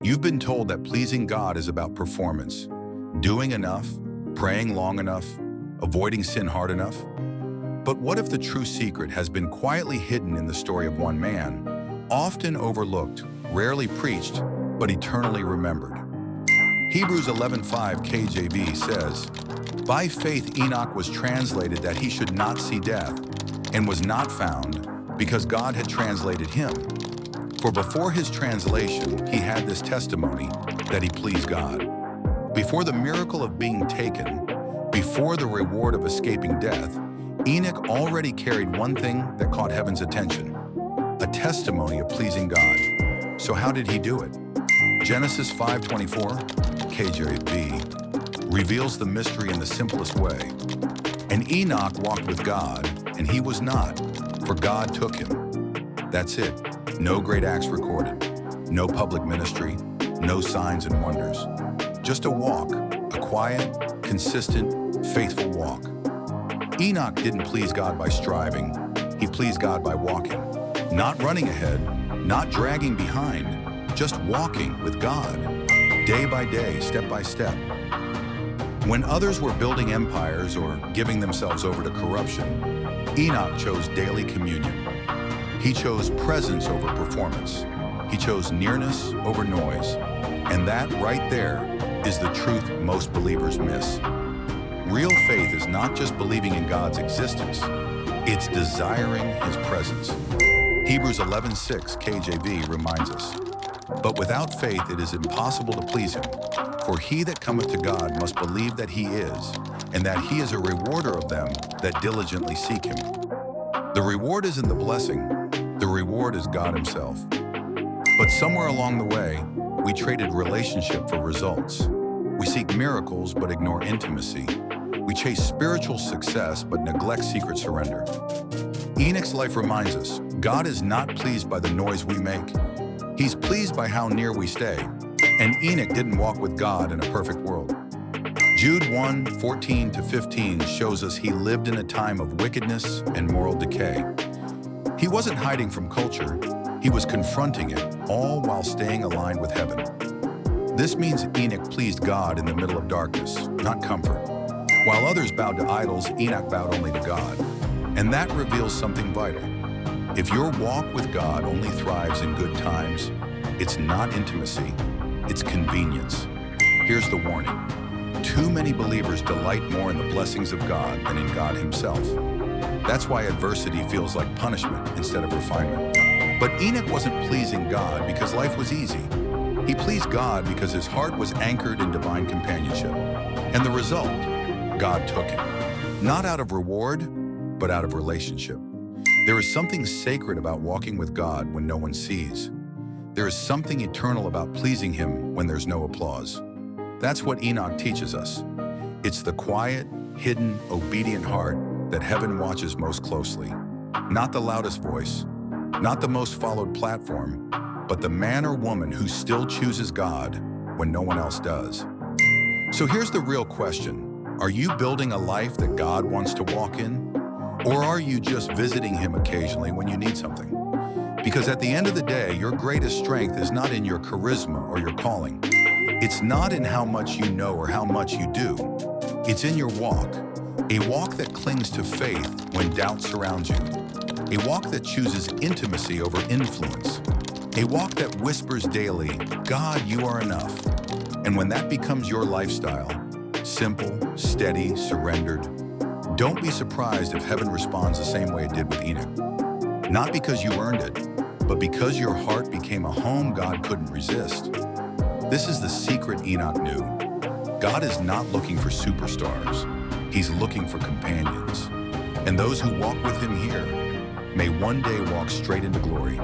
You've been told that pleasing God is about performance, doing enough, praying long enough, avoiding sin hard enough. But what if the true secret has been quietly hidden in the story of one man, often overlooked, rarely preached, but eternally remembered? Hebrews 11:5 KJV says, "By faith Enoch was translated that he should not see death, and was not found, because God had translated him. For before his translation he had this testimony, that he pleased God." Before the miracle of being taken, before the reward of escaping death, Enoch already carried one thing that caught heaven's attention: a testimony of pleasing God. So how did he do it? Genesis 5:24 KJV reveals the mystery in the simplest way. "And Enoch walked with God, and he was not, for God took him." That's it. No great acts recorded, no public ministry, no signs and wonders. Just a walk, a quiet, consistent, faithful walk. Enoch didn't please God by striving. He pleased God by walking. Not running ahead, not dragging behind, just walking with God, day by day, step by step. When others were building empires or giving themselves over to corruption, Enoch chose daily communion. He chose presence over performance. He chose nearness over noise. And that right there is the truth most believers miss. Real faith is not just believing in God's existence, it's desiring his presence. Hebrews 11:6 KJV reminds us, "But without faith it is impossible to please him. For he that cometh to God must believe that he is, and that he is a rewarder of them that diligently seek him." The reward isn't the blessing, the reward is God himself. But somewhere along the way, we traded relationship for results. We seek miracles but ignore intimacy. We chase spiritual success but neglect secret surrender. Enoch's life reminds us, God is not pleased by the noise we make. He's pleased by how near we stay. And Enoch didn't walk with God in a perfect world. Jude 1:14-15 shows us he lived in a time of wickedness and moral decay. He wasn't hiding from culture, he was confronting it, all while staying aligned with heaven. This means Enoch pleased God in the middle of darkness, not comfort. While others bowed to idols, Enoch bowed only to God. And that reveals something vital. If your walk with God only thrives in good times, it's not intimacy, it's convenience. Here's the warning. Too many believers delight more in the blessings of God than in God himself. That's why adversity feels like punishment instead of refinement. But Enoch wasn't pleasing God because life was easy. He pleased God because his heart was anchored in divine companionship. And the result, God took him. Not out of reward, but out of relationship. There is something sacred about walking with God when no one sees. There is something eternal about pleasing him when there's no applause. That's what Enoch teaches us. It's the quiet, hidden, obedient heart that heaven watches most closely. Not the loudest voice, not the most followed platform, but the man or woman who still chooses God when no one else does. So here's the real question. Are you building a life that God wants to walk in? Or are you just visiting him occasionally when you need something? Because at the end of the day, your greatest strength is not in your charisma or your calling. It's not in how much you know or how much you do. It's in your walk. A walk that clings to faith when doubt surrounds you. A walk that chooses intimacy over influence. A walk that whispers daily, "God, you are enough." And when that becomes your lifestyle, simple, steady, surrendered, don't be surprised if heaven responds the same way it did with Enoch. Not because you earned it, but because your heart became a home God couldn't resist. This is the secret Enoch knew. God is not looking for superstars. He's looking for companions. And those who walk with him here may one day walk straight into glory.